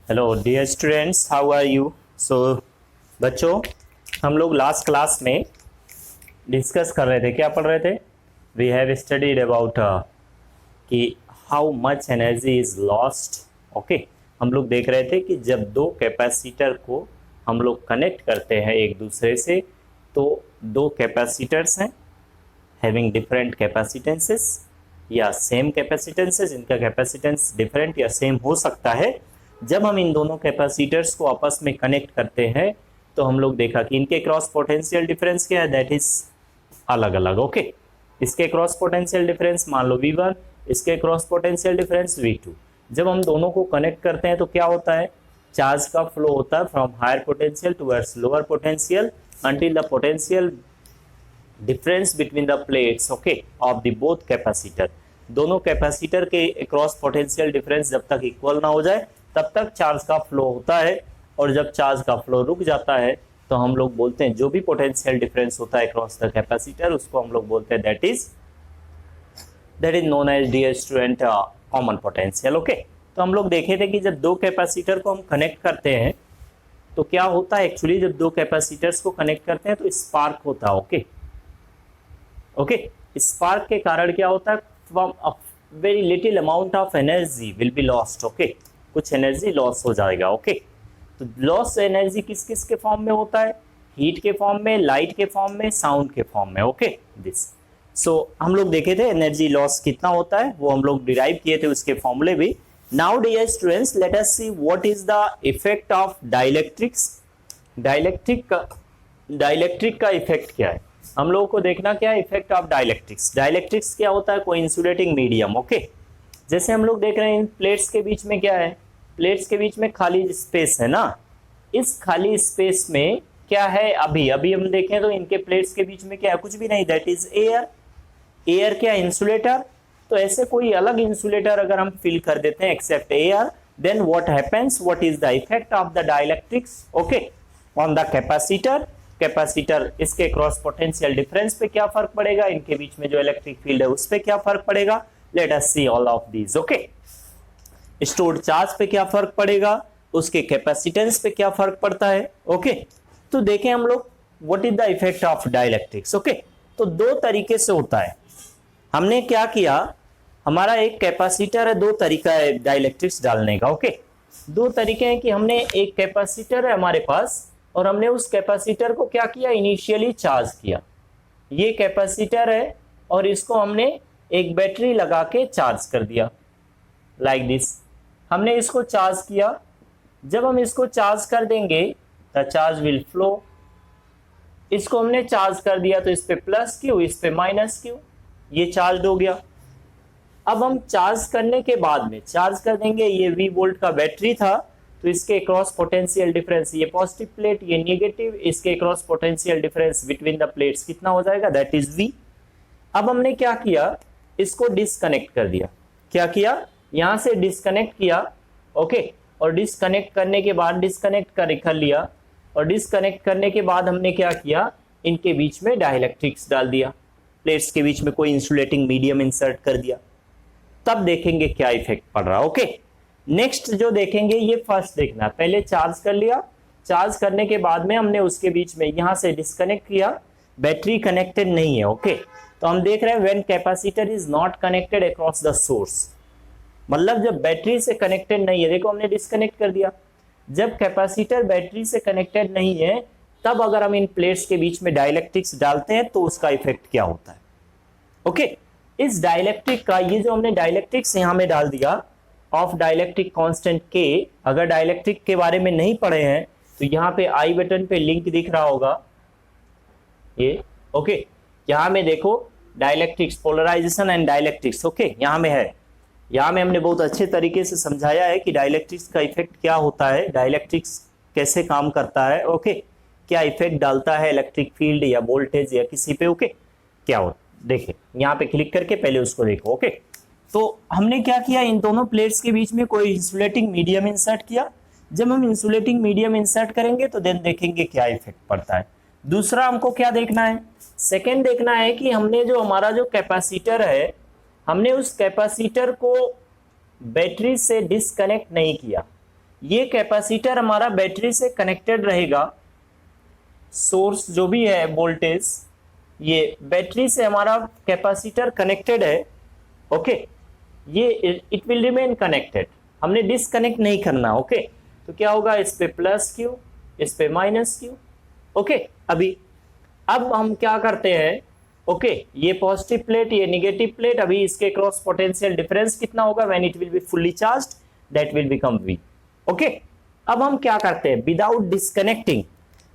Hello dear students, how are you. So बच्चों, हम लोग लास्ट क्लास में डिस्कस कर रहे थे, क्या पढ़ रहे थे? वी हैव स्टडीड अबाउट कि how much energy is lost. Okay, हम लोग देख रहे थे कि जब दो कैपेसिटर को हम लोग कनेक्ट करते हैं एक दूसरे से, तो दो कैपेसिटर्स हैं हैविंग डिफरेंट कैपेसिटेंसेस या सेम कैपेसिटेंसेस, इनका कैपेसिटेंस डिफरेंट या सेम हो सकता है। जब हम इन दोनों कैपेसिटर्स को आपस में कनेक्ट करते हैं तो हम लोग देखा कि इनके क्रॉस पोटेंशियल डिफरेंस क्या है, दैट इज अलग अलग। ओके, इसके क्रॉस पोटेंशियल डिफरेंस मान लो V1, इसके क्रॉस पोटेंशियल डिफरेंस V2। जब हम दोनों को कनेक्ट करते हैं तो क्या होता है, चार्ज का फ्लो होता है from higher potential towards lower potential until the potential difference between the plates okay of the both capacitor. दोनों कैपेसिटर के क्रॉस पोटेंशियल डिफरेंस जब तक इक्वल ना हो जाए तब तक चार्ज का फ्लो होता है, और जब चार्ज का फ्लो रुक जाता है तो हम लोग बोलते हैं जो भी पोटेंशियल डिफरेंस होता है क्रॉस द कैपेसिटर उसको हम लोग बोलते हैं that is known as dear student common potential. Okay, तो हम लोग देखे थे कि जब दो कैपेसिटर को हम कनेक्ट करते हैं तो क्या होता है, एक्चुअली जब दो कैपेसिटर्स को कनेक्ट करते हैं तो स्पार्क होता है। ओके, स्पार्क के कारण क्या होता है, from a very little amount of energy will be lost. Okay, कुछ एनर्जी लॉस हो जाएगा। ओके, तो लॉस एनर्जी किस किस के फॉर्म में होता है, हीट के फॉर्म में, लाइट के फॉर्म में, साउंड के फॉर्म में। ओके, दिस सो हम लोग देखे थे एनर्जी लॉस कितना होता है, वो हम लोग डिराइव किए थे उसके फॉर्मूले भी। Now dear students, let us see what is the effect of dielectrics. Dielectric का इफेक्ट क्या है, हम लोगों को देखना क्या है इफेक्ट ऑफ डाइलेक्ट्रिक्स। डाइलेक्ट्रिक्स क्या होता है, कोई इंसुलेटिंग मीडियम। ओके, जैसे हम लोग देख रहे हैं इन प्लेट्स के बीच में क्या है, प्लेट्स के बीच में खाली स्पेस है ना, इस खाली स्पेस में क्या है, अभी हम देखें तो इनके प्लेट्स के बीच में क्या है, कुछ भी नहीं, दैट इज एयर। एयर क्या, इंसुलेटर। तो ऐसे कोई अलग इंसुलेटर अगर हम फिल कर देते हैं except air, then what happens, what is the effect of the dielectrics okay on the capacitor. इसके क्रॉस पोटेंशियल डिफरेंस पे क्या फर्क पड़ेगा, इनके बीच में जो इलेक्ट्रिक फील्ड है उस पे क्या फर्क पड़ेगा। Let us see all of these. Okay, stored charge पे क्या फर्क पड़ेगा, उसके कैपेसिटेंस पे क्या फर्क पड़ता है। ओके, तो देखें हम लोग what is the effect of dielectrics. Okay, तो दो तरीके से होता है। हमने क्या किया, हमारा एक कैपेसिटर है, दो तरीका है डाइलेक्ट्रिक्स डालने का। ओके, दो तरीके हैं कि हमने एक कैपेसिटर है हमारे पास और हमने उस कैपेसिटर को क्या किया, इनिशियली चार्ज किया। ये कैपेसिटर है और इसको हमने एक बैटरी लगा के चार्ज कर दिया लाइक दिस। हमने इसको चार्ज किया, जब हम इसको चार्ज कर देंगे द चार्ज विल फ्लो। इसको हमने चार्ज कर दिया तो इस पे प्लस क्यू, इस पे माइनस क्यू, ये चार्ज हो गया। अब हम चार्ज करने के बाद में चार्ज कर देंगे, ये V वोल्ट का बैटरी था तो इसके क्रॉस पोटेंशियल डिफरेंस, ये पॉजिटिव प्लेट ये नेगेटिव, इसके cross potential difference between the plates कितना हो जाएगा, दैट इज V। अब हमने क्या किया, इसको डिस्कनेक्ट कर दिया। क्या किया, यहां से डिस्कनेक्ट किया। ओके, और डिस्कनेक्ट करने के बाद डिस्कनेक्ट कर लिया, और डिस्कनेक्ट करने के बाद हमने क्या किया, इनके बीच में डाइलेक्ट्रिक्स डाल दिया, प्लेट्स के बीच में कोई इंसुलेटिंग मीडियम इंसर्ट कर दिया। तब देखेंगे क्या इफेक्ट पड़ रहा। ओके, नेक्स्ट जो देखेंगे, ये फर्स्ट देखना, पहले चार्ज कर लिया, चार्ज करने के बाद में हमने उसके बीच में यहां से डिस्कनेक्ट किया, बैटरी कनेक्टेड नहीं है। ओके, तो हम देख रहे हैं when capacitor is not connected across the source, मतलब जब बैटरी से कनेक्टेड नहीं है, देखो हमने डिस्कनेक्ट कर दिया। जब कैपेसिटर बैटरी से कनेक्टेड नहीं है तब अगर हम इन प्लेट्स के बीच में डाइलेक्ट्रिक्स डालते हैं तो उसका इफेक्ट क्या होता है। ओके, इस डाइलेक्ट्रिक का, ये जो हमने डाइलेक्ट्रिक्स यहां में डाल दिया ऑफ डाइलेक्ट्रिक कांस्टेंट के, अगर डाइलेक्ट्रिक के बारे में नहीं पढ़े हैं तो यहाँ पे आई बटन पे लिंक दिख रहा होगा ये। ओके, यहाँ में देखो dielectrics, polarisation and dielectrics. Okay, यहाँ में है, यहाँ में हमने बहुत अच्छे तरीके से समझाया है कि डाइलेक्ट्रिक्स का इफेक्ट क्या होता है, डाइलेक्ट्रिक्स कैसे काम करता है। ओके, क्या इफेक्ट डालता है इलेक्ट्रिक फील्ड या वोल्टेज या किसी पे। ओके, क्या हो, देखिए यहाँ पे क्लिक करके पहले उसको देखो। ओके, तो हमने क्या किया, इन दोनों प्लेट्स के बीच में कोई इंसुलेटिंग मीडियम इंसर्ट किया। जब हम इंसुलेटिंग मीडियम इंसर्ट करेंगे तो देन देखेंगे क्या इफेक्ट पड़ता है। दूसरा हमको क्या देखना है, सेकेंड देखना है कि हमने जो हमारा जो कैपेसिटर है, हमने उस कैपेसिटर को बैटरी से डिस्कनेक्ट नहीं किया। ये कैपेसिटर हमारा बैटरी से कनेक्टेड रहेगा, सोर्स जो भी है वोल्टेज, ये बैटरी से हमारा कैपेसिटर कनेक्टेड है, ओके। ये इट विल रिमेन कनेक्टेड, हमने डिसकनेक्ट नहीं करना, ओके। तो क्या होगा, इस पे प्लस क्यू, इस पे माइनस क्यू, ओके। अब हम क्या करते हैं, ओके, ये पॉजिटिव प्लेट, ये नेगेटिव प्लेट, अभी इसके क्रॉस पोटेंशियल डिफरेंस कितना होगा, when it will be fully charged, that will become V, okay. अब हम क्या करते हैं, विदाउट डिस्कनेक्टिंग,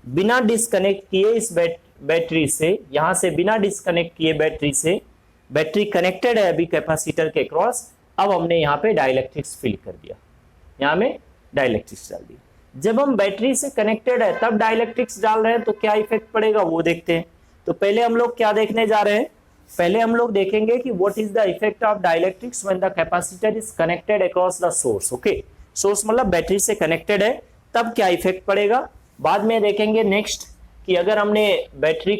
बिना डिस्कनेक्ट किए इस बैटरी से, यहां से बिना डिस्कनेक्ट किए बैटरी से, बैटरी कनेक्टेड है अभी कैपेसिटर के क्रॉस, अब हमने यहाँ पे डाइलेक्ट्रिक्स फिल कर दिया, यहाँ में डाइलेक्ट्रिक्स डाल दिया। जब हम बैटरी से कनेक्टेड है तब डाइलेक्ट्रिक्स डाल रहे हैं तो क्या इफेक्ट पड़ेगा वो देखते हैं। तो पहले हम लोग क्या देखने जा रहे हैं, पहले हम लोग देखेंगे कि what is the effect of dielectrics when the capacitor is connected across the source, okay. Source मतलब बैटरी से कनेक्टेड है, तब क्या इफेक्ट पड़ेगा। बाद में देखेंगे नेक्स्ट कि अगर हमने बैटरी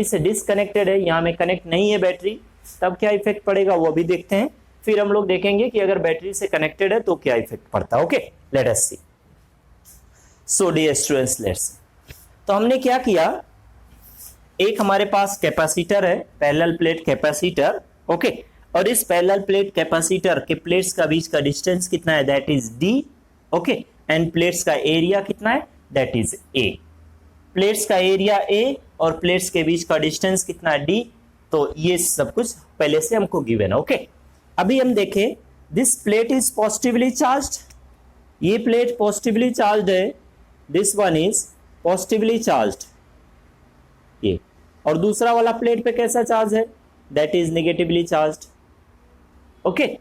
से डिसकनेक्टेड है, यहाँ में कनेक्ट नहीं है बैटरी, तब क्या इफेक्ट पड़ेगा वो भी देखते हैं। फिर हम लोग देखेंगे कि अगर बैटरी से कनेक्टेड है तो क्या इफेक्ट पड़ता है, okay. Let us see. So dear students, let's, तो हमने क्या किया, एक हमारे पास कैपेसिटर है, पैरेलल प्लेट कैपेसिटर, ओके। और इस पैरेलल प्लेट कैपेसिटर के प्लेट्स का बीच का डिस्टेंस कितना है, that is D, okay. And plates का एरिया कितना है, दैट इज ए। प्लेट्स का एरिया ए और प्लेट्स के बीच का डिस्टेंस कितना है, डी। तो ये सब कुछ पहले से हमको गिवन है, ओके। अभी हम देखें, this plate is positively charged, ये प्लेट पॉजिटिवली चार्ज्ड है, this one is positively charged, ये। और दूसरा वाला प्लेट पे कैसा चार्ज है, that is negatively charged, okay.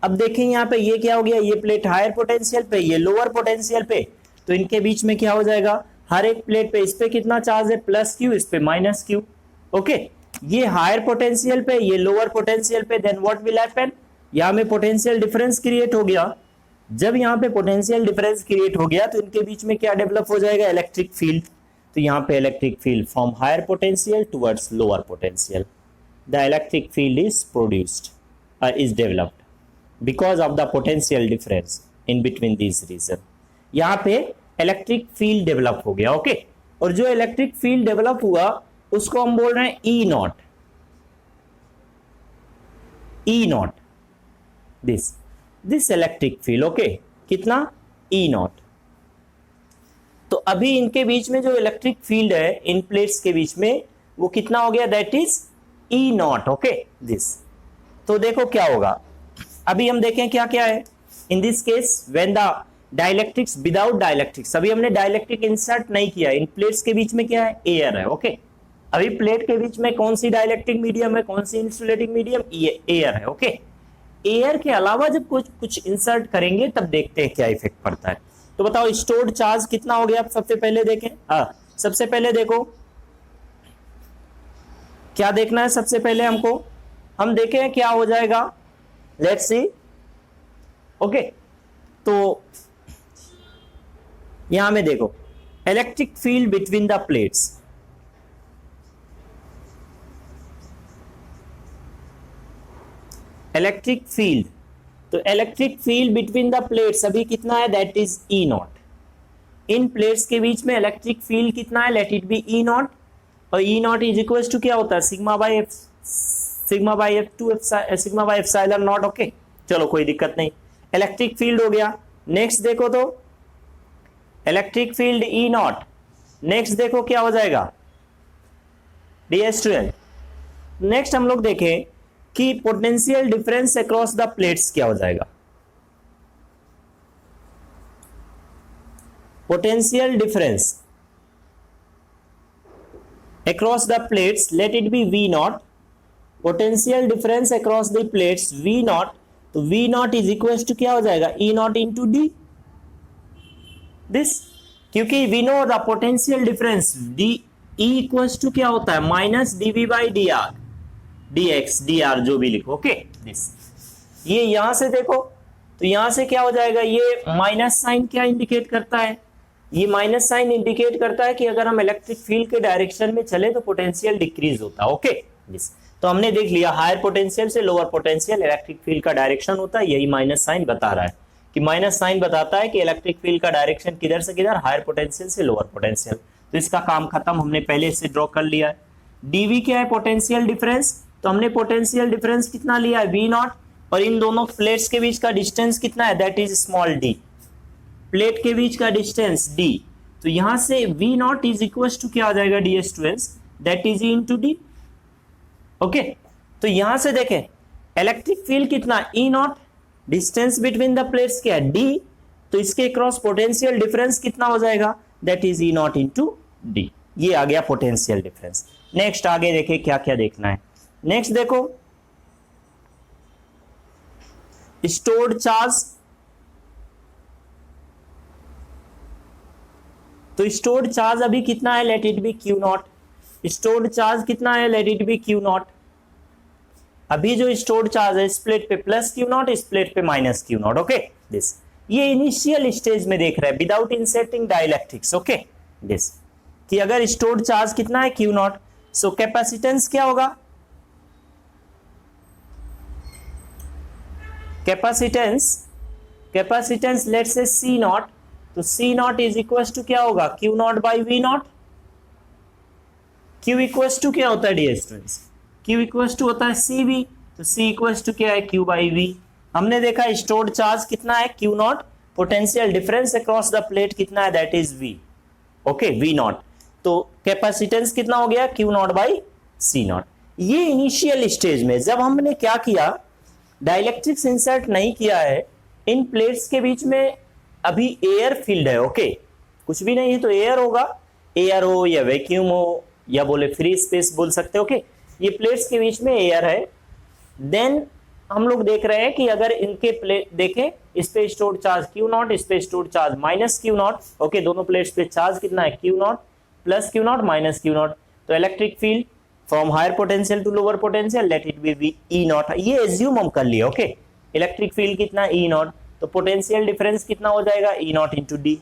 अब देखें यहाँ पे ये क्या हो गया, ये प्लेट हायर पोटेंशियल पे, ये लोअर पोटेंशियल पे, तो इनके बीच में क्या हो जाएगा, हर एक प्लेट पे इस पे कितना चार्ज है, प्लस क्यू, इस पे माइनस क्यू, ओके। ये हायर पोटेंशियल पे, ये लोअर पोटेंशियल पे, देन व्हाट विल हैपन, यहाँ में पोटेंशियल डिफरेंस क्रिएट हो गया। जब यहाँ पे पोटेंशियल डिफरेंस क्रिएट हो गया तो इनके बीच में क्या डेवलप हो जाएगा, इलेक्ट्रिक फील्ड। तो यहाँ पे electric field from higher potential towards lower potential, the electric field is produced, is developed because of the potential difference in between this region. यहाँ पे इलेक्ट्रिक फील्ड डेवलप हो गया, ओके। और जो इलेक्ट्रिक फील्ड डेवलप हुआ उसको हम बोल रहे हैं E naught, E naught, this electric field, okay. कितना, ई नॉट। तो अभी इनके बीच में जो इलेक्ट्रिक फील्ड है इन प्लेट्स के बीच में, वो कितना हो गया, that is E not, okay, this. तो देखो क्या होगा, अभी हम देखें क्या क्या है। In this case when the dielectrics, without dielectrics, अभी हमने डाइलेक्ट्रिक इंसर्ट नहीं किया, इन प्लेट्स के बीच में क्या है, एयर है, ओके। अभी प्लेट के बीच में कौन सी डाइलेक्ट्रिक मीडियम है, कौन सी इंसुलेटिंग मीडियम, एयर है, ओके। एयर के अलावा जब कुछ इंसर्ट करेंगे तब देखते हैं क्या इफेक्ट पड़ता है। तो बताओ स्टोर्ड चार्ज कितना हो गया, सबसे पहले देखें। सबसे पहले देखो क्या देखना है, सबसे पहले हमको हम देखें क्या हो जाएगा, लेट्स सी, ओके। तो यहां में देखो electric field between the plates, electric field, तो electric field between the plates अभी कितना है, दैट इज ई नॉट। इन प्लेट्स के बीच में इलेक्ट्रिक फील्ड कितना है, let it be E naught. और E naught is equal to क्या होता है, sigma by epsilon naught, okay. चलो कोई दिक्कत नहीं, इलेक्ट्रिक फील्ड हो गया। नेक्स्ट देखो तो electric field E not, next देखो क्या हो जाएगा, डियर स्टूडेंट। नेक्स्ट हम लोग देखें कि potential difference across the plates क्या हो जाएगा, potential difference across the plates, let it be V naught, potential difference across the plates V naught, तो V naught is equals to क्या हो जाएगा, E naught into D, this, क्योंकि we know the potential difference D E equals to क्या होता है, minus dV by dr, dx dr जो भी लिखो, ओके, this। ये यहां से देखो तो यहां से क्या हो जाएगा, ये माइनस साइन क्या इंडिकेट करता है, ये माइनस साइन इंडिकेट करता है कि अगर हम इलेक्ट्रिक फील्ड के डायरेक्शन में चले तो पोटेंशियल डिक्रीज होता है, ओके। तो हमने देख लिया हायर पोटेंशियल से लोअर पोटेंशियल इलेक्ट्रिक फील्ड का डायरेक्शन होता है, यही माइनस साइन बता रहा है। कि माइनस साइन बताता है कि इलेक्ट्रिक फील्ड का डायरेक्शन किधर से किधर, हायर पोटेंशियल से लोअर पोटेंशियल। तो इसका काम खत्म, हमने पहले से ड्रॉ कर लिया है। डीवी क्या है, पोटेंशियल डिफरेंस। तो हमने पोटेंशियल डिफरेंस कितना लिया है, वी नॉट, और इन दोनों प्लेट्स के बीच का डिस्टेंस कितना है, that is small D. Plate के बीच का डिस्टेंस डी, तो यहां से V naught is equal to क्या आ जाएगा, D S to S, that is E into D. Okay, तो यहां से देखें इलेक्ट्रिक फील्ड कितना, E naught, distance between the plates क्या है, डी, तो इसके क्रॉस पोटेंशियल डिफरेंस कितना हो जाएगा, that is E naught into D. ये आ गया पोटेंशियल डिफरेंस। नेक्स्ट आगे देखें क्या क्या देखना है। नेक्स्ट देखो स्टोर्ड चार्ज। तो स्टोर्ड चार्ज अभी कितना है, let it B Q not. Stored charge कितना है, let it B Q not. अभी जो स्टोर्ड चार्ज है इस प्लेट पे प्लस क्यू नॉट, इस प्लेट पे minus Q naught. Okay this, ये इनिशियल स्टेज में देख रहे हैं without inserting dielectrics. Okay this, कि अगर स्टोर्ड चार्ज कितना है, क्यू नॉट, सो कैपेसिटेंस क्या होगा, capacitance let's say C naught, तो C naught is equal to क्या होगा, Q naught by V naught. Q equal to क्या होता है ds students, Q equal to होता है सी वी, तो सी इक्वल टू क्या है, क्यू बाई वी। हमने देखा स्टोर्ड चार्ज कितना है, Q naught, potential difference across the plate कितना है, that is V. Okay V naught, तो कैपेसिटेंस कितना हो गया, Q naught by C naught. ये इनिशियल स्टेज में जब हमने क्या किया, डाइलेक्ट्रिक्स इंसर्ट नहीं किया है, इन प्लेट्स के बीच में अभी एयर फील्ड है। ओके कुछ भी नहीं है तो एयर होगा, एयर हो या वैक्यूम हो या बोले फ्री स्पेस बोल सकते हो। ओके ये प्लेट्स के बीच में एयर है। देन हम लोग देख रहे हैं कि अगर इनके प्लेट देखें, इस पे स्टोर्ड चार्ज क्यू नॉट, इस पे stored charge minus Q naught. Okay दोनों प्लेट्स पे चार्ज कितना है, Q naught plus Q naught minus Q naught. तो electric field from higher potential to lower potential, let it be E naught. ये assume हम कर लिया। ओके इलेक्ट्रिक फील्ड कितना, ई नॉट, तो पोटेंशियल डिफरेंस कितना हो जाएगा, E naught into D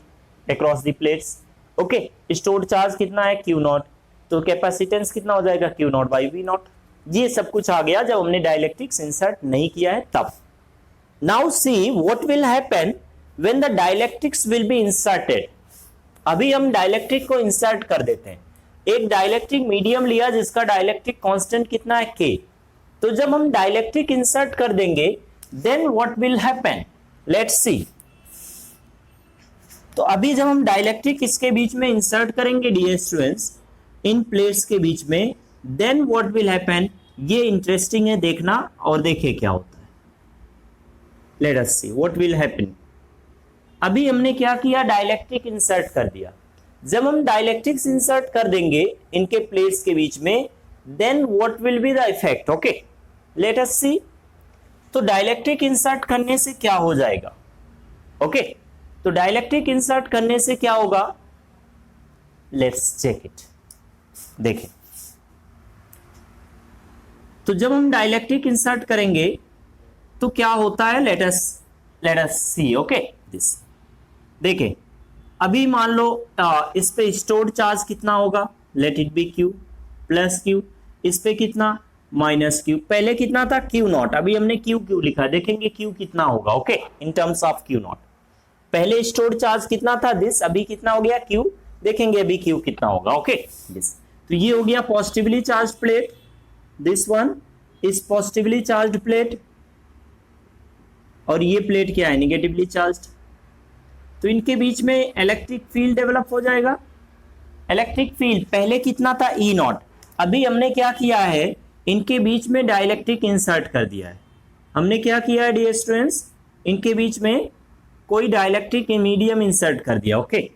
across the plates. Okay stored charge कितना है, क्यू नॉट, तो कैपेसिटेंस कितना हो जाएगा, Q naught by V naught. ये सब कुछ आ गया जब हमने डाइलेक्ट्रिक्स इंसर्ट नहीं किया है तब। Now see what will happen when the dielectrics will be inserted. अभी हम डाइलेक्ट्रिक को इंसर्ट कर देते हैं। एक डाइलेक्ट्रिक मीडियम लिया जिसका डाइलेक्ट्रिक कांस्टेंट कितना है, के। तो जब हम डाइलेक्ट्रिक इंसर्ट कर देंगे then what will happen, let's see. तो अभी जब हम डाइलेक्ट्रिक इसके बीच में इंसर्ट करेंगे डियर स्टूडेंट्स, इन प्लेट्स के बीच में, देन व्हाट विल हैपन, ये इंटरेस्टिंग है देखना और देखिए क्या होता है। Let us see what will happen. अभी हमने क्या किया, डाइलेक्ट्रिक इंसर्ट कर दिया। जब हम डाइलेक्ट्रिक्स इंसर्ट कर देंगे इनके प्लेट्स के बीच में, then what will be the effect. Okay let us see. तो डाइलेक्ट्रिक इंसर्ट करने से क्या हो जाएगा, ओके तो डाइलेक्ट्रिक इंसर्ट करने से क्या होगा, लेट्स चेक इट। देखें तो जब हम डाइलेक्ट्रिक इंसर्ट करेंगे तो क्या होता है, let us see. Okay this देखें, अभी मान लो इस पे स्टोर्ड चार्ज कितना होगा, late it B Q plus Q, इस पे कितना माइनस क्यू। पहले कितना था, क्यू नॉट, अभी हमने क्यू क्यू लिखा, देखेंगे क्यू कितना होगा। Okay in terms of Q not, पहले स्टोर्ड चार्ज कितना था, दिस, अभी कितना हो गया, क्यू, देखेंगे अभी क्यू कितना होगा। ओके दिस, तो ये हो गया positively charge plate, this one is positively charge plate, और ये प्लेट क्या है, निगेटिवली चार्ज। तो इनके बीच में इलेक्ट्रिक फील्ड डेवलप हो जाएगा। इलेक्ट्रिक फील्ड पहले कितना था, ई नॉट, अभी हमने क्या किया है, इनके बीच में डाइलेक्ट्रिक इंसर्ट कर दिया है। हमने क्या किया है डियर स्टूडेंट्स, इनके बीच में कोई डाइलेक्ट्रिक मीडियम इंसर्ट कर दिया। ओके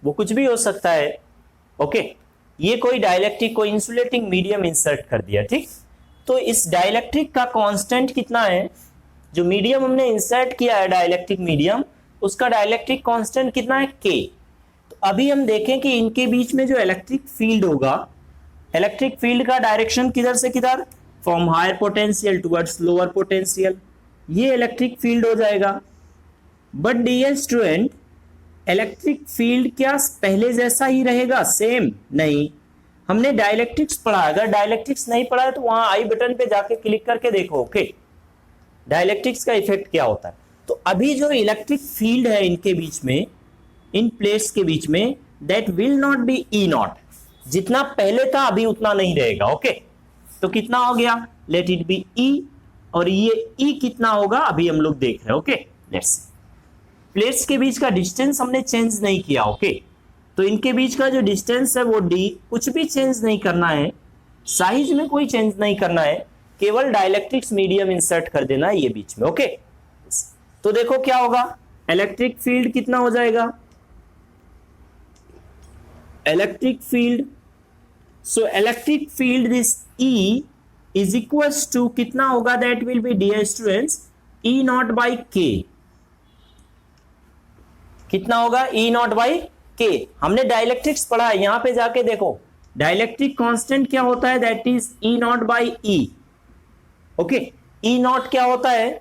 वो कुछ भी हो सकता है। ओके ये कोई डाइलेक्ट्रिक, कोई इंसुलेटिंग मीडियम इंसर्ट कर दिया, ठीक। तो इस डाइलेक्ट्रिक का कांस्टेंट कितना है, जो मीडियम हमने इंसर्ट किया है डाइलेक्ट्रिक मीडियम, उसका डाइलेक्ट्रिक कांस्टेंट कितना है, के। तो अभी हम देखें कि इनके बीच में जो इलेक्ट्रिक फील्ड होगा, इलेक्ट्रिक फील्ड का डायरेक्शन किधर से किधर, from higher potential towards lower potential, ये इलेक्ट्रिक फील्ड हो जाएगा। But dear student electric field क्या पहले जैसा ही रहेगा, सेम नहीं। हमने डाइलेक्ट्रिक्स पढ़ा, अगर डाइलेक्ट्रिक्स नहीं पढ़ा है तो वहां आई बटन पे जाके क्लिक करके देखो। ओके डाइलेक्ट्रिक्स का इफेक्ट क्या होता है। तो तो अभी जो इलेक्ट्रिक फील्ड है इनके बीच में, इन प्लेट्स के बीच में, that will not be E naught, जितना पहले था अभी उतना नहीं रहेगा। ओके, तो कितना हो गया, लेट इट बी ई, और ये ई कितना होगा अभी हम लोग देख रहे हैं। ओके, लेट्स प्लेट्स के बीच का डिस्टेंस हमने चेंज नहीं किया। ओके, तो इनके बीच का जो डिस्टेंस है वो डी, कुछ भी चेंज नहीं करना है, साइज में कोई चेंज नहीं करना है, केवल डाइलेक्ट्रिक्स मीडियम इंसर्ट कर देना है ये बीच में। ओके, तो देखो क्या होगा, इलेक्ट्रिक फील्ड कितना हो जाएगा, electric field, so electric field this E is equals to कितना होगा, that will be dear students E naught by K. कितना होगा, E नॉट बाई के। हमने डाइलेक्ट्रिक्स पढ़ा है, यहां पे जाके देखो डाइलेक्ट्रिक कांस्टेंट क्या होता है, that is E naught by E। Okay, E not क्या होता है,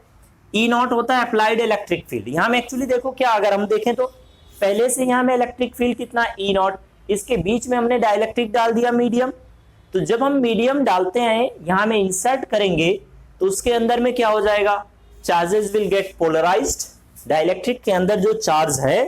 E नॉट होता है अप्लाइड इलेक्ट्रिक फील्ड। यहां में एक्चुअली देखो क्या, अगर हम देखें तो पहले से यहां में इलेक्ट्रिक फील्ड कितना E नॉट, इसके बीच में हमने डाइलेक्ट्रिक डाल दिया मीडियम। तो जब हम मीडियम डालते हैं यहां में इंसर्ट करेंगे तो उसके अंदर में क्या हो जाएगा, charges will get polarised. Dielectric के अंदर जो चार्ज है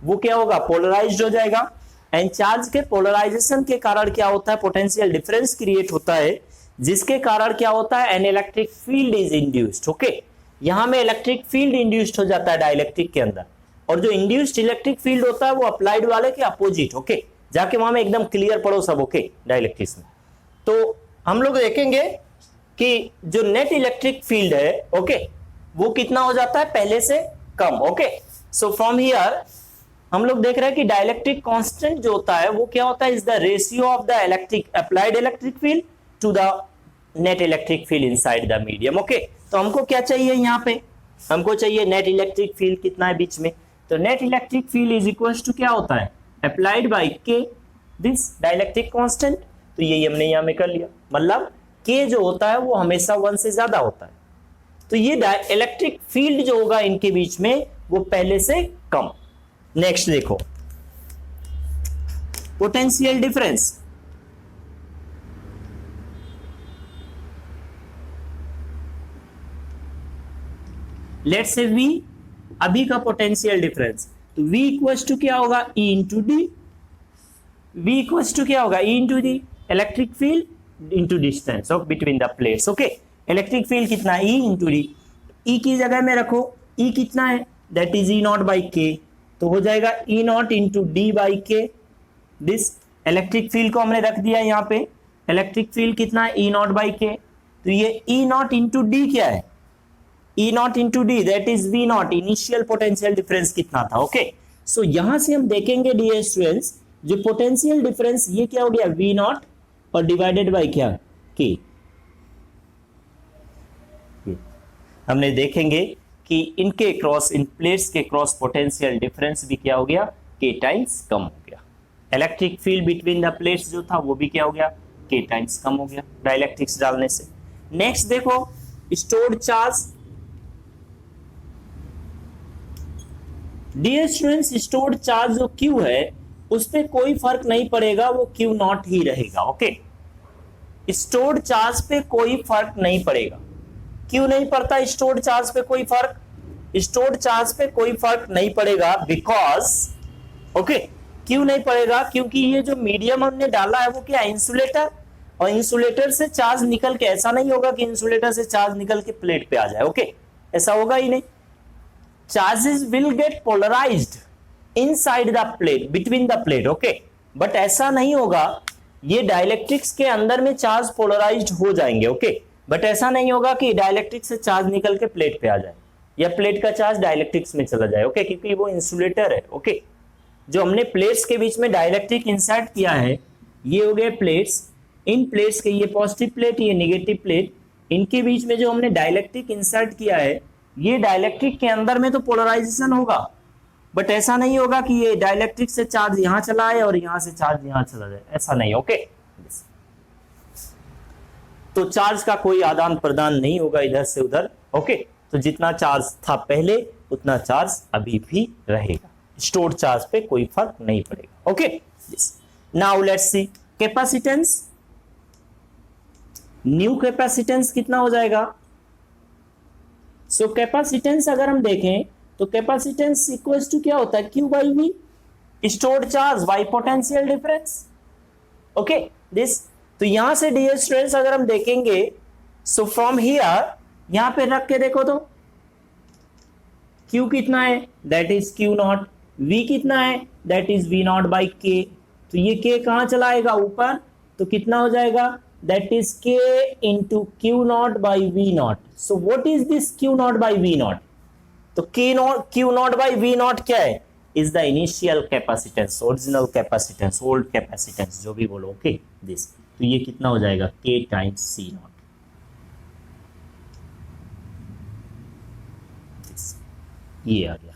वो क्या होगा, पोलराइज्ड हो जाएगा। एंड चार्ज के पोलराइजेशन के कारण क्या होता है, पोटेंशियल डिफरेंस क्रिएट होता है, जिसके कारण क्या होता है, an electric field is induced. Okay, यहां में इलेक्ट्रिक फील्ड इंड्यूस्ड हो जाता है डाइलेक्ट्रिक के अंदर, और जो इंड्यूस्ड इलेक्ट्रिक फील्ड होता है वो अप्लाइड वाले के अपोजिट। ओके, जाके वहां में एकदम क्लियर पढ़ो सब। ओके, डाइलेक्ट्रिक्स में तो हम लोग देखेंगे कि जो नेट इलेक्ट्रिक फील्ड है, ओके, वो कितना हो जाता है, पहले से कम। ओके, सो फ्रॉम हियर हम लोग देख रहे हैं कि डाइलेक्ट्रिक कांस्टेंट जो होता है वो क्या होता है, is the ratio of the electric applied electric field to the net electric field inside the medium. Okay, तो हमको क्या चाहिए, यहाँ पे हमको चाहिए नेट इलेक्ट्रिक फील्ड कितना है बीच में। तो net electric field is equal to क्या होता है, applied by K this dielectric constant. तो यही हमने यहां में कर लिया, मतलब के जो होता है वो हमेशा 1 से ज्यादा होता है। तो ये इलेक्ट्रिक फील्ड जो होगा इनके बीच में वो पहले से कम। नेक्स्ट देखो potential difference. Let's say V अभी का पोटेंशियल डिफरेंस, तो V इक्वल्स टू क्या होगा, E into D. V equals to क्या होगा, E into D, electric field into distance of between the plates. Okay, electric field कितना है, E इंटू डी। E की जगह में रखो, E कितना है, that is E naught by के, तो हो जाएगा E naught into D by K. This electric field को हमने रख दिया यहाँ पे, इलेक्ट्रिक फील्ड कितना है, E नॉट बाई के। तो ये E नॉट इंटू डी क्या है, E naught into D, that is V not, initial potential difference कितना था। ओके, सो यहां से हम देखेंगे डियर स्टूडेंट्स, जो पोटेंशियल डिफरेंस ये क्या हो गया, V नॉट और डिवाइडेड बाय क्या, K। हमने देखेंगे कि इनके क्रॉस, इन प्लेट्स के क्रॉस पोटेंशियल डिफरेंस भी क्या हो गया, K टाइम्स कम हो गया। Electric field between the plates जो था वो भी क्या हो गया, K टाइम्स कम हो गया डाइलेक्ट्रिक्स डालने से। नेक्स्ट देखो stored charge. Dear students, stored charge जो Q है उस पर कोई फर्क नहीं पड़ेगा, वो Q नॉट ही रहेगा। ओके, स्टोर्ड चार्ज पे कोई फर्क नहीं पड़ेगा। क्यों नहीं पड़ता स्टोर्ड चार्ज पे कोई फर्क, स्टोर्ड चार्ज पे कोई फर्क नहीं पड़ेगा बिकॉज, ओके, क्यों नहीं पड़ेगा, क्योंकि ये जो मीडियम हमने डाला है वो क्या, इंसुलेटर, और इंसुलेटर से चार्ज निकल के, ऐसा नहीं होगा कि इंसुलेटर से चार्ज निकल के प्लेट पे आ जाए। ओके, ऐसा होगा ही नहीं। Charges will get polarised inside the plate, between the plate. Okay, but ऐसा नहीं होगा, ये डाइलेक्ट्रिक्स के अंदर में चार्ज पोलराइज्ड हो जाएंगे। ओके, बट ऐसा नहीं होगा कि डाइलेक्ट्रिक से चार्ज निकल के प्लेट पे आ जाए या प्लेट का चार्ज डाइलेक्ट्रिक्स में चला जाए। ओके, क्योंकि वो इंसुलेटर है। ओके, जो हमने प्लेट्स के बीच में डाइलेक्ट्रिक इंसर्ट किया है, ये हो गए प्लेट्स। इन प्लेट्स के, ये पॉजिटिव प्लेट, ये नेगेटिव प्लेट, इनके बीच में जो हमने डाइलेक्ट्रिक इंसर्ट किया है, ये डाइलेक्ट्रिक के अंदर में तो पोलराइजेशन होगा, बट ऐसा नहीं होगा कि ये डाइलेक्ट्रिक से चार्ज यहां चला आए और यहां से चार्ज यहां चला जाए, ऐसा नहीं। ओके, तो चार्ज का कोई आदान प्रदान नहीं होगा इधर से उधर। ओके, तो जितना चार्ज था पहले उतना चार्ज अभी भी रहेगा, स्टोर्ड चार्ज पे कोई फर्क नहीं पड़ेगा। Okay, now let's see capacitance. New capacitance कितना हो जाएगा, सो कैपेसिटेंस अगर हम देखें तो कैपेसिटेंस इक्वल्स टू क्या होता है, Q by V, stored charge by potential difference. Okay this, तो यहां से डियर स्टूडेंट्स अगर हम देखेंगे, सो फ्रॉम हियर यहां पे रख के देखो तो Q कितना है, that is Q not, V कितना है, that is V not by K। तो ये K कहां चला आएगा ऊपर, तो कितना हो जाएगा, that is K into Q naught by V not. So what is this Q naught by V not, तो Q naught by V not क्या है, is the initial capacitance, original capacitance, old capacitance, जो भी बोलो। Okay this, तो ये कितना हो जाएगा, K टाइम्स C नॉट। ये आ गया।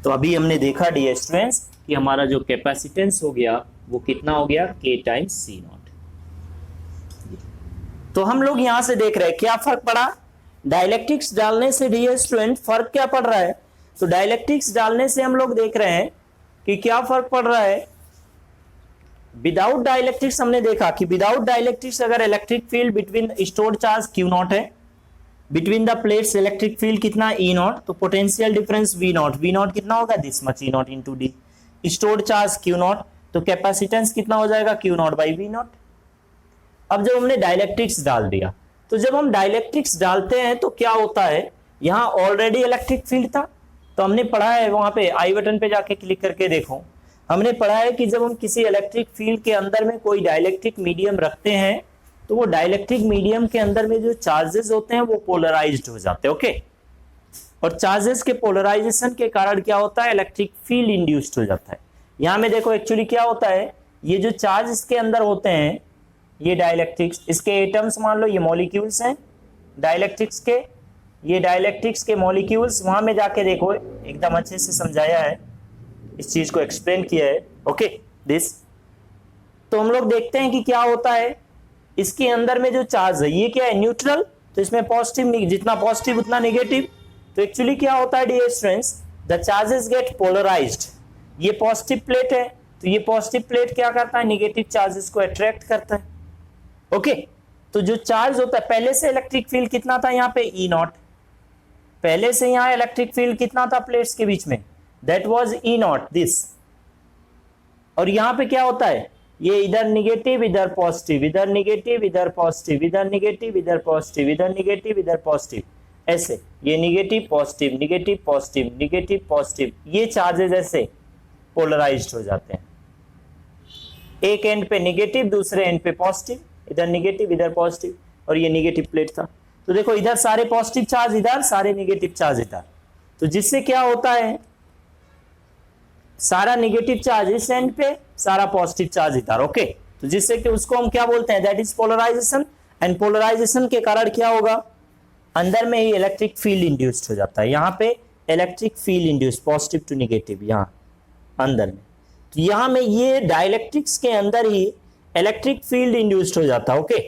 तो अभी हमने देखा डियर स्टूडेंट्स कि हमारा जो कैपेसिटेंस हो गया वो कितना हो गया, K टाइम्स C नॉट। तो हम लोग यहां से देख रहे हैं क्या फर्क पड़ा, डाइलेक्ट्रिक्स डालने से डियर स्टूडेंट फर्क क्या पड़ रहा है। तो डाइलेक्ट्रिक्स डालने से हम लोग देख रहे हैं कि क्या फर्क पड़ रहा है। विदाउट डाइलेक्ट्रिक्स हमने देखा कि विदाउट डाइलेक्ट्रिक्स अगर electric field between stored charge Q naught है, between the plates electric field कितना E नॉट, तो potential difference V naught, V naught कितना होगा, this much E naught into D, stored charge Q naught, तो capacitance कितना हो जाएगा, Q naught by V naught. अब जब हमने डाइलेक्ट्रिक्स डाल दिया, तो जब हम डाइलेक्ट्रिक्स डालते हैं तो क्या होता है, यहां ऑलरेडी इलेक्ट्रिक फील्ड था। तो हमने पढ़ा है, वहां पे आई बटन पे जाके क्लिक करके देखो, हमने पढ़ा है कि जब हम किसी इलेक्ट्रिक फील्ड के अंदर में कोई डाइलेक्ट्रिक मीडियम रखते हैं तो वो डाइलेक्ट्रिक मीडियम के अंदर में जो चार्जेस होते हैं वो पोलराइज्ड हो जाते हैं। ओके, और चार्जेस के पोलराइजेशन के कारण क्या होता है, इलेक्ट्रिक फील्ड इंड्यूस्ड हो जाता है। यहां में देखो एक्चुअली क्या होता है, ये जो चार्ज इसके अंदर होते हैं, ये डाइलेक्ट्रिक्स, इसके एटम्स मान लो ये मॉलिक्यूल्स हैं डाइलेक्ट्रिक्स के, ये डाइलेक्ट्रिक्स के मॉलिक्यूल्स, वहां में जाके देखो एकदम अच्छे से समझाया है, इस चीज को एक्सप्लेन किया है। ओके दिस, तो हम लोग देखते हैं कि क्या होता है, इसके अंदर में जो चार्ज है ये क्या है, न्यूट्रल, तो इसमें पॉजिटिव, जितना पॉजिटिव उतना नेगेटिव। तो एक्चुअली क्या होता है dear students, the charges get polarised. ये पॉजिटिव प्लेट है, तो ये पॉजिटिव प्लेट क्या करता है, नेगेटिव चार्जेस को अट्रैक्ट करता है। ओके, तो जो चार्ज होता है, पहले से इलेक्ट्रिक फील्ड कितना था यहाँ पे, E नॉट, पहले से यहाँ इलेक्ट्रिक फील्ड कितना था प्लेट्स के बीच में, that was E not this. और यहाँ पे क्या होता है, ये इधर निगेटिव इधर पॉजिटिव, इधर निगेटिव इधर पॉजिटिव, इधर निगेटिव इधर पॉजिटिव, इधर निगेटिव इधर पॉजिटिव, ऐसे ये negative positive negative positive negative positive, ये चार्जेस ऐसे पोलराइज्ड हो जाते हैं। एक एंड पे निगेटिव, दूसरे एंड पे पॉजिटिव, इधर निगेटिव इधर पॉजिटिव, और ये निगेटिव प्लेट था। तो देखो इधर सारे पॉजिटिव चार्ज इधर, सारे निगेटिव चार्ज इधर, तो जिससे क्या होता है, सारा निगेटिव चार्ज इस एंड पे, सारा पॉजिटिव चार्ज इधर। ओके, तो जिससे कि उसको हम क्या बोलते हैं, that is polarisation. And polarisation के कारण क्या होगा, अंदर में ही इलेक्ट्रिक फील्ड इंड्यूस्ड हो जाता है। यहाँ पे electric field induced, positive to negative, यहाँ अंदर में, तो यहाँ में ये डाइलेक्ट्रिक्स के अंदर ही इलेक्ट्रिक फील्ड इंड्यूस्ड हो जाता है। ओके,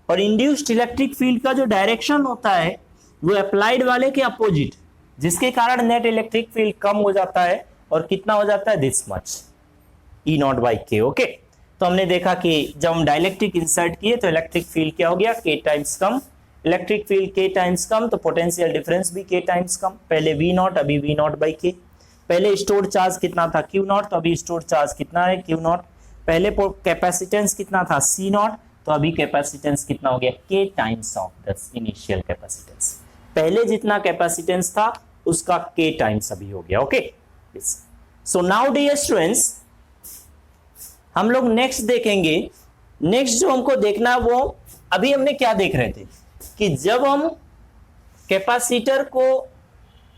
और इंड्यूस्ड इलेक्ट्रिक फील्ड का जो डायरेक्शन होता है वो अप्लाइड वाले के अपोजिट, जिसके कारण नेट इलेक्ट्रिक फील्ड कम हो जाता है, और कितना हो जाता है, this much E naught by K। Okay, तो हमने देखा कि जब हम डाइलेक्ट्रिक इंसर्ट किए तो इलेक्ट्रिक फील्ड क्या हो गया, K टाइम्स कम, इलेक्ट्रिक फील्ड K टाइम्स कम, तो पोटेंशियल डिफरेंस भी K टाइम्स कम। पहले V नॉट, अभी V नॉट बाई K। पहले स्टोर्ड चार्ज कितना था, Q नॉट, तो अभी स्टोर्ड चार्ज कितना है, Q नॉट। पहले कैपेसिटेंस कितना था, C नॉट, तो अभी कैपेसिटेंस कितना हो गया, K times of the initial capacitance. पहले जितना कैपेसिटेंस था उसका K टाइम्स अभी हो गया। Okay, so now dear students हम लोग नेक्स्ट देखेंगे। नेक्स्ट जो हमको देखना है वो, अभी हमने क्या देख रहे थे कि जब हम कैपेसिटर को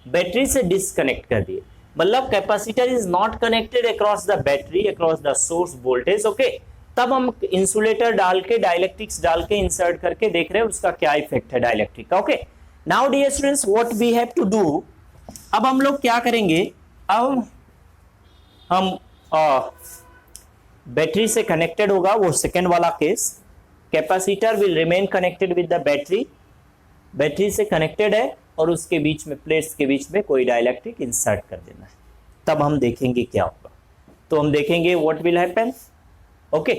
बैटरी से डिस्कनेक्ट कर दिए, मतलब capacitor is not connected across the battery, across the source voltage. Okay, तब हम इंसुलेटर डाल के, डाइलेक्ट्रिक्स डाल के इंसर्ट करके देख रहे हैं उसका क्या इफेक्ट है डाइलेक्ट्रिक का। Okay, now dear students what we have to do, अब हम लोग क्या करेंगे, अब हम बैटरी से कनेक्टेड होगा वो सेकेंड वाला case, capacitor will remain connected with the battery, battery से कनेक्टेड है और उसके बीच में, प्लेट्स के बीच में कोई डाइलेक्ट्रिक इंसर्ट कर देना है, तब हम देखेंगे क्या होगा। तो हम देखेंगे व्हाट विल हैपन। ओके,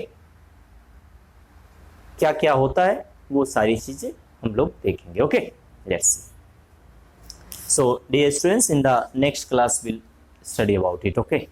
क्या क्या होता है वो सारी चीजें हम लोग देखेंगे। Okay, let's see. So dear students, in the next class we'll study about it. Okay.